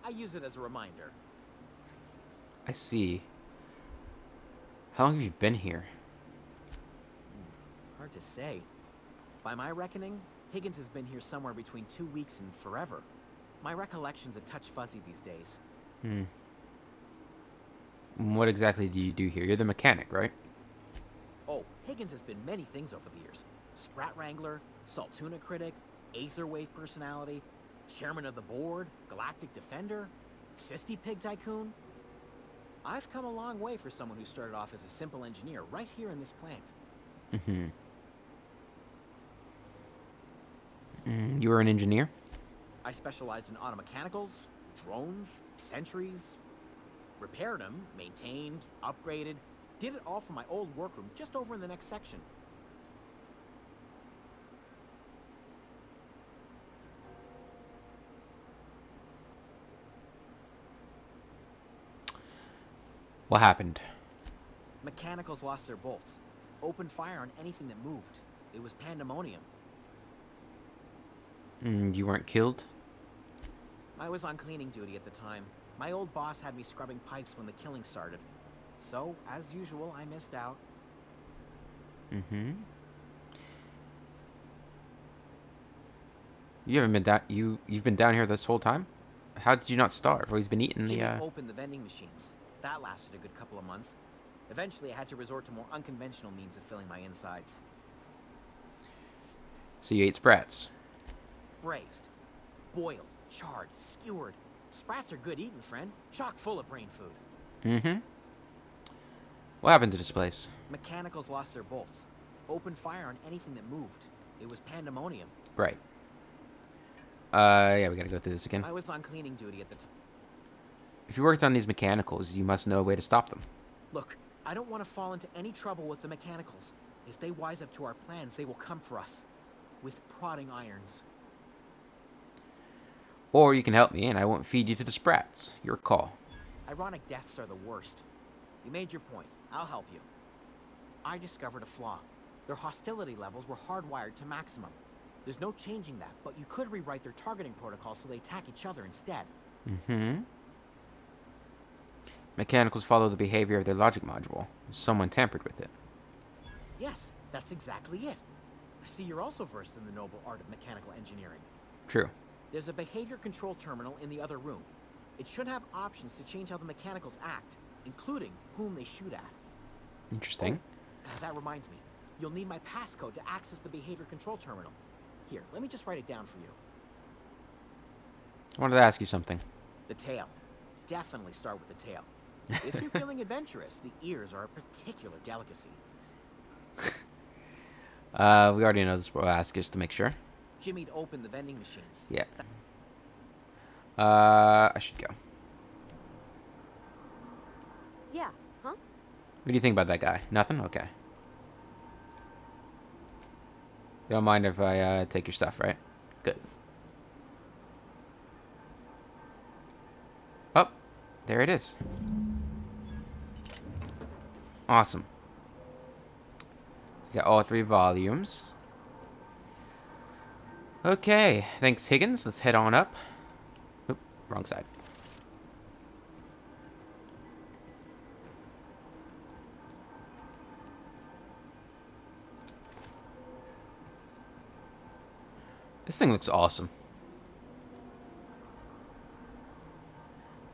I use it as a reminder. I see. How long have you been here? Hard to say. By my reckoning, Higgins has been here somewhere between 2 weeks and forever. My recollection's a touch fuzzy these days. What exactly do you do here? You're the mechanic, right? Oh, Higgins has been many things over the years. Sprat Wrangler, Saltuna Critic, Aetherwave Personality, Chairman of the Board, Galactic Defender, Sisty Pig Tycoon. I've come a long way for someone who started off as a simple engineer right here in this plant. You were an engineer? I specialized in automechanicals, drones, sentries, repaired them, maintained, upgraded, did it all from my old workroom just over in the next section. What happened? Mechanicals lost their bolts. Opened fire on anything that moved. It was pandemonium. You weren't killed? I was on cleaning duty at the time. My old boss had me scrubbing pipes when the killing started. So, as usual, I missed out. You haven't been down. You've been down here this whole time? How did you not starve? Well, he's been eating Jimmy the. opened the vending machines. That lasted a good couple of months. Eventually, I had to resort to more unconventional means of filling my insides. So you ate sprats. Braised, boiled, charred, skewered. Sprats are good eating, friend. Chock full of brain food. What happened to this place? Mechanicals lost their bolts. Opened fire on anything that moved. It was pandemonium. Right. Yeah, we gotta go through this again. I was on cleaning duty at the time. If you worked on these mechanicals, you must know a way to stop them. Look, I don't want to fall into any trouble with the mechanicals. If they wise up to our plans, they will come for us. With prodding irons. Or you can help me and I won't feed you to the sprats. Your call. Ironic deaths are the worst. You made your point. I'll help you. I discovered a flaw. Their hostility levels were hardwired to maximum. There's no changing that, but you could rewrite their targeting protocol so they attack each other instead. Mechanicals follow the behavior of their logic module. Someone tampered with it. Yes, that's exactly it. I see you're also versed in the noble art of mechanical engineering. True. There's a behavior control terminal in the other room. It should have options to change how the mechanicals act, including whom they shoot at. Interesting. Oh, that reminds me. You'll need my passcode to access the behavior control terminal. Here, let me just write it down for you. I wanted to ask you something. The tail. Definitely start with the tail. If you're feeling adventurous, the ears are a particular delicacy. We already know this, but we'll ask just to make sure. Jimmy'd open the vending machines. Yeah. I should go. Yeah, huh? What do you think about that guy? Nothing? Okay. You don't mind if I take your stuff, right? Good. Oh, there it is. Awesome. Got all 3 volumes. Okay, thanks Higgins. Let's head on up. Oop, wrong side. This thing looks awesome.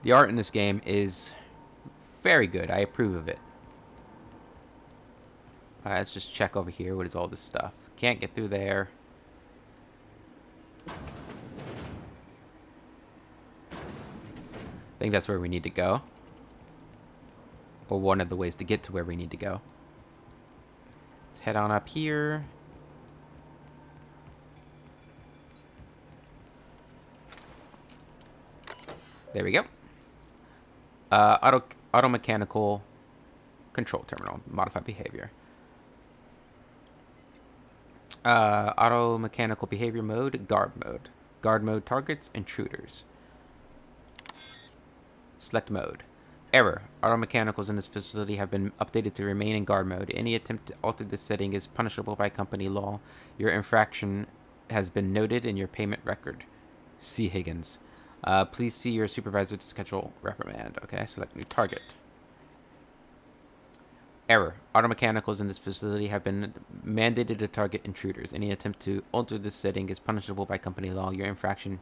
The art in this game is very good. I approve of it. Alright, let's just check over here. What is all this stuff? Can't get through there. I think that's where we need to go. Or one of the ways to get to where we need to go. Let's head on up here. There we go. Auto mechanical control terminal. Modify behavior. Auto mechanical behavior mode. Guard mode. Guard mode targets intruders. Select mode. Error. Auto mechanicals in this facility have been updated to remain in guard mode. Any attempt to alter this setting is punishable by company law. Your infraction has been noted in your payment record. C. Higgins. Please see your supervisor to schedule reprimand. Okay, select new target. Error. Auto mechanicals in this facility have been mandated to target intruders. Any attempt to alter this setting is punishable by company law. Your infraction...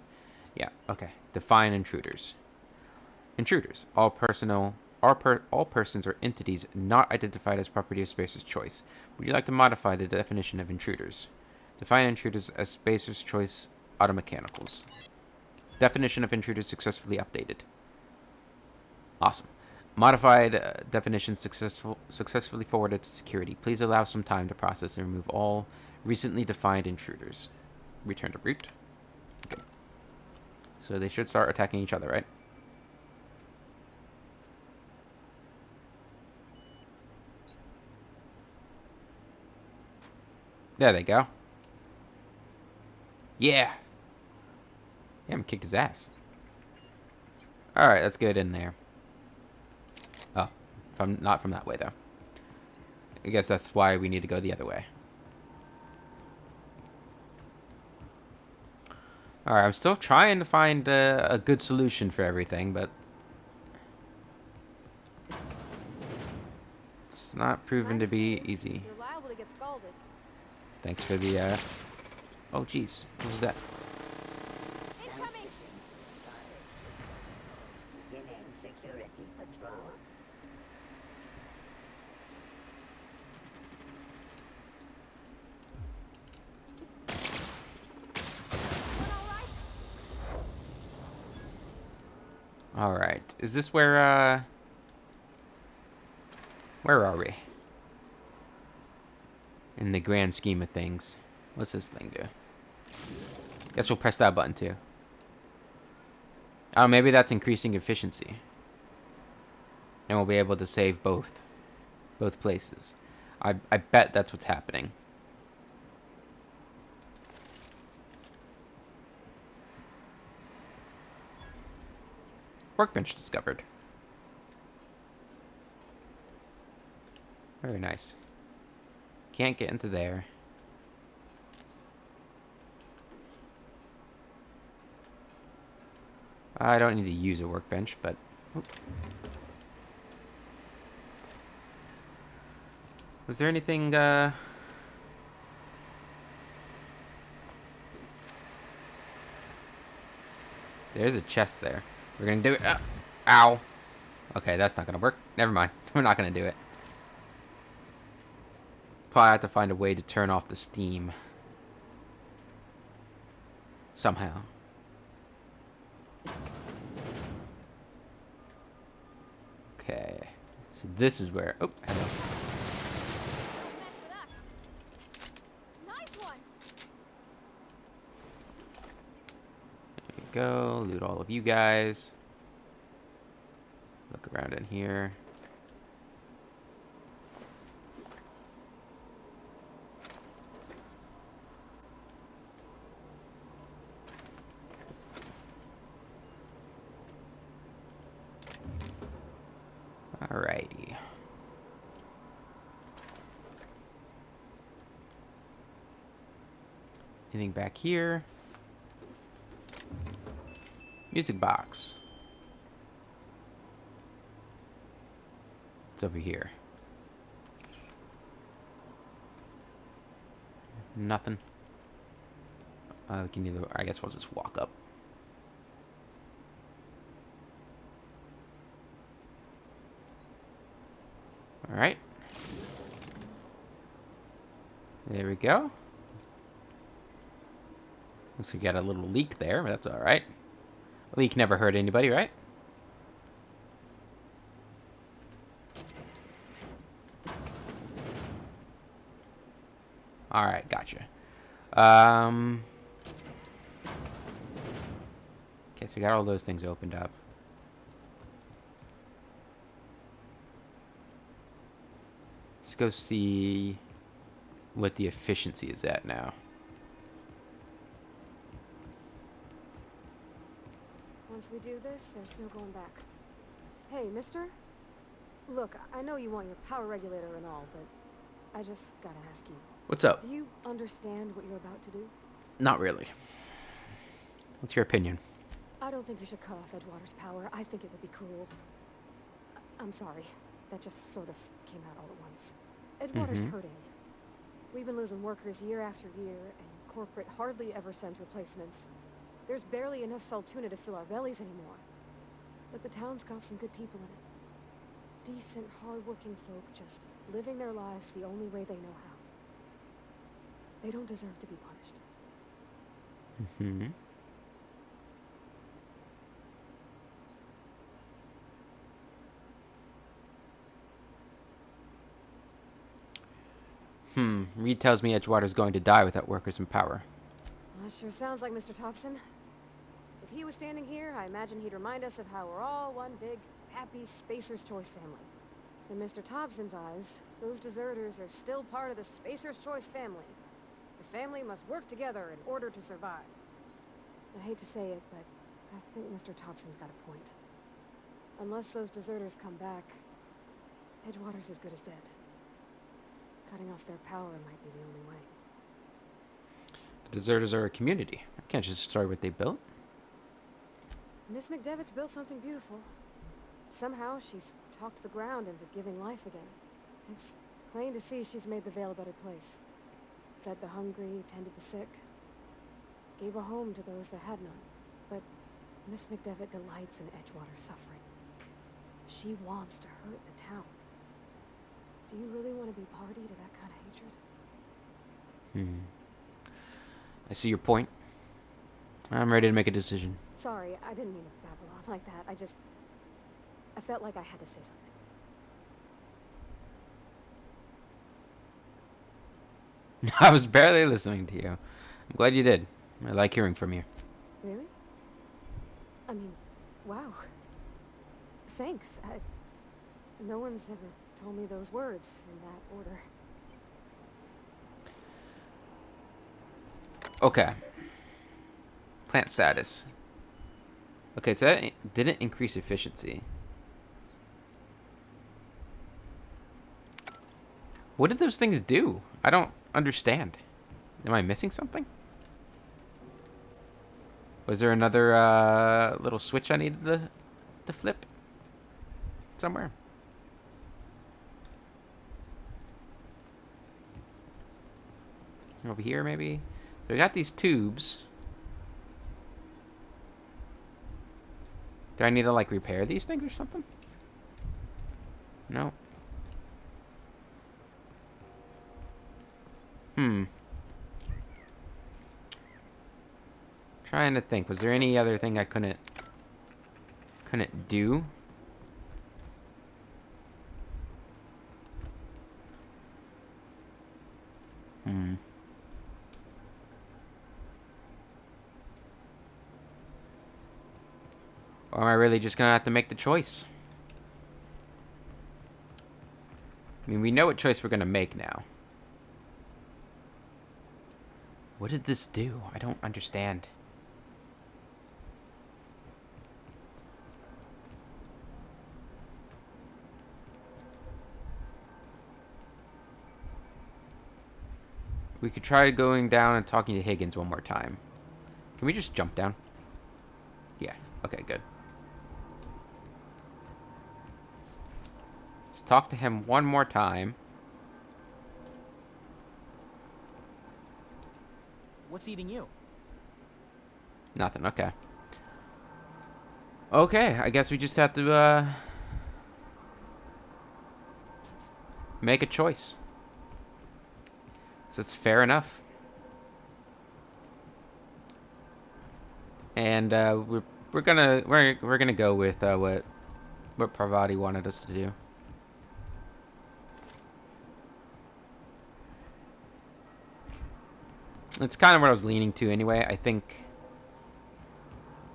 Yeah, okay. Define intruders. Intruders. All personnel all persons or entities not identified as property of Spacer's Choice. Would you like to modify the definition of intruders? Define intruders as Spacer's Choice automechanicals. Definition of intruders successfully updated. Awesome. Modified definition successfully forwarded to security. Please allow some time to process and remove all recently defined intruders. Return to root. Okay. So they should start attacking each other, right? There they go. Yeah. Yeah, I'm kicked his ass. Alright, let's get in there. Oh, not from that way, though. I guess that's why we need to go the other way. Alright, I'm still trying to find a good solution for everything, but it's not proven to be easy. You're liable to get scalded. Thanks for the, Oh, jeez. What was that? Incoming! Beginning security patrol. Alright. Is this where are we? In the grand scheme of things. What's this thing do? Guess we'll press that button too. Oh, maybe that's increasing efficiency. And we'll be able to save both places. I bet that's what's happening. Workbench discovered. Very nice. Can't get into there. I don't need to use a workbench, but... Oop. Was there anything, There's a chest there. We're gonna do it. Ow. Okay, that's not gonna work. Never mind. We're not gonna do it. Probably have to find a way to turn off the steam. Somehow. Okay. So this is where... Oh, hello. Nice one. There we go. Loot all of you guys. Look around in here. Alrighty. Anything back here? Music box. It's over here. Nothing. We can either... I guess we'll just walk up. Alright. There we go. Looks like we got a little leak there, but that's alright. A leak never hurt anybody, right? Alright, gotcha. Okay, so we got all those things opened up. Let's go see what the efficiency is at now. Once we do this, there's no going back. Hey, mister? Look, I know you want your power regulator and all, but I just gotta ask you. What's up? Do you understand what you're about to do? Not really. What's your opinion? I don't think you should cut off Edgewater's power. I think it would be cruel. I'm sorry. That just sort of came out all at once. Edgewater's hurting. We've been losing workers year after year, and corporate hardly ever sends replacements. There's barely enough Saltuna to fill our bellies anymore. But the town's got some good people in it. decent, hard-working folk just living their lives the only way they know how. They don't deserve to be punished. Mm-hmm. Reed tells me Edgewater's going to die without workers in power. Well, that sure sounds like Mr. Thompson. If he was standing here, I imagine he'd remind us of how we're all one big, happy Spacer's Choice family. In Mr. Thompson's eyes, those deserters are still part of the Spacer's Choice family. The family must work together in order to survive. I hate to say it, but I think Mr. Thompson's got a point. Unless those deserters come back, Edgewater's as good as dead. Cutting off their power might be the only way. The deserters are a community. I can't just destroy what they built. Miss McDevitt's built something beautiful. Somehow she's talked the ground into giving life again. It's plain to see she's made the Vale a better place. Fed the hungry, tended the sick. Gave a home to those that had none. But Miss McDevitt delights in Edgewater's suffering. She wants to hurt the town. Do you really want to be party to that kind of hatred? I see your point. I'm ready to make a decision. Sorry, I didn't mean to babble on like that. I felt like I had to say something. I was barely listening to you. I'm glad you did. I like hearing from you. Really? I mean, wow. Thanks. No one's ever told me those words in that order. Okay. Plant status. Okay, so that didn't increase efficiency. What did those things do? I don't understand. Am I missing something? Was there another little switch I needed to flip? Somewhere. Over here, maybe? So we got these tubes. Do I need to, like, repair these things or something? No. Trying to think. Was there any other thing I couldn't do? Or am I really just gonna have to make the choice? I mean, we know what choice we're gonna make now. What did this do? I don't understand. We could try going down and talking to Higgins one more time. Can we just jump down? Yeah. Okay, good. Let's talk to him one more time. What's eating you? Nothing. Okay. Okay, I guess we just have to make a choice. So it's fair enough. And we're gonna go with what Parvati wanted us to do. It's kind of what I was leaning to anyway. I think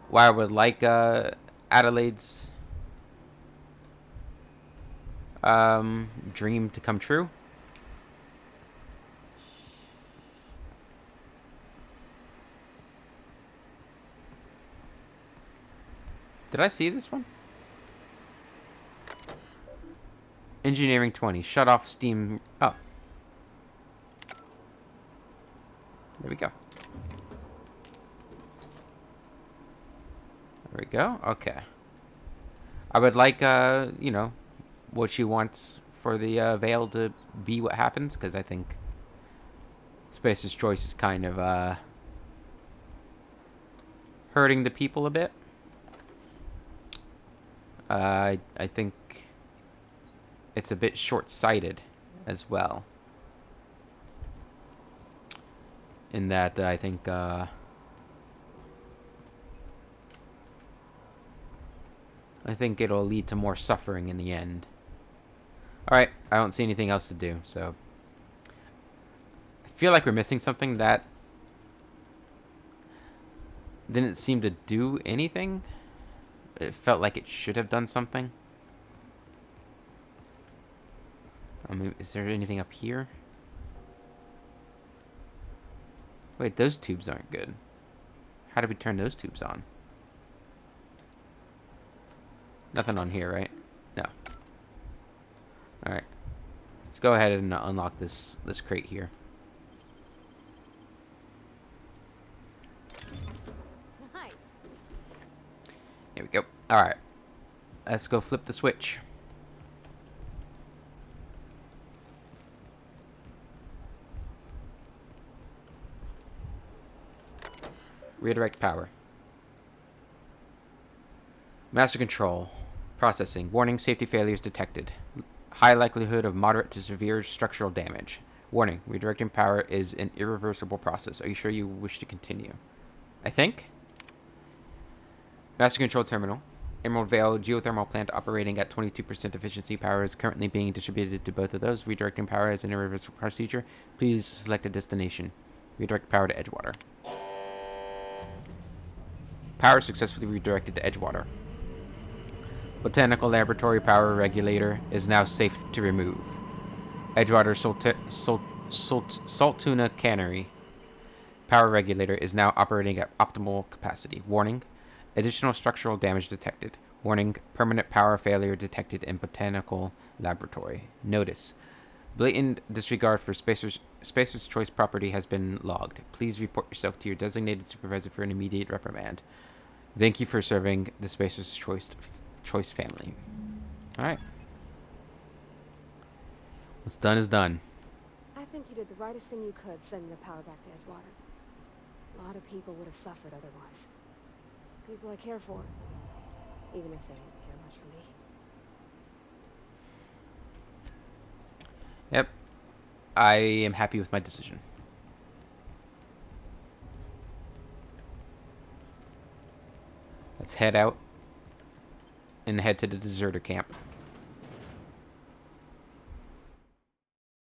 why I would like Adelaide's dream to come true. Did I see this one? Engineering 20. Shut off steam. Oh. There we go. There we go. Okay. I would like, you know, what she wants for the Vale to be what happens, because I think Spacer's Choice is kind of hurting the people a bit. I think it's a bit short-sighted as well. In that I think it'll lead to more suffering in the end. Alright, I don't see anything else to do, so I feel like we're missing something that didn't seem to do anything. It felt like it should have done something. I mean, is there anything up here? Wait, those tubes aren't good. How do we turn those tubes on? Nothing on here, right? No. Alright. Let's go ahead and unlock this crate here. Nice. Here we go. Alright. Let's go flip the switch. Redirect power. Master control. Processing. Warning, safety failures detected. High likelihood of moderate to severe structural damage. Warning, redirecting power is an irreversible process. Are you sure you wish to continue? I think. Master control terminal. Emerald Vale geothermal plant operating at 22% efficiency. Power is currently being distributed to both of those. Redirecting power is an irreversible procedure. Please select a destination. Redirect power to Edgewater. Power successfully redirected to Edgewater. Botanical laboratory power regulator is now safe to remove. Edgewater salt tuna cannery power regulator is now operating at optimal capacity. Warning, additional structural damage detected. Warning, permanent power failure detected in botanical laboratory. Notice, blatant disregard for Spacer's Choice property has been logged. Please report yourself to your designated supervisor for an immediate reprimand. Thank you for serving the Spacer's Choice family. Alright. What's done is done. I think you did the rightest thing you could sending the power back to Edgewater. A lot of people would have suffered otherwise. People I care for, even if they don't care much for me. Yep. I am happy with my decision. Let's head out and head to the deserter camp.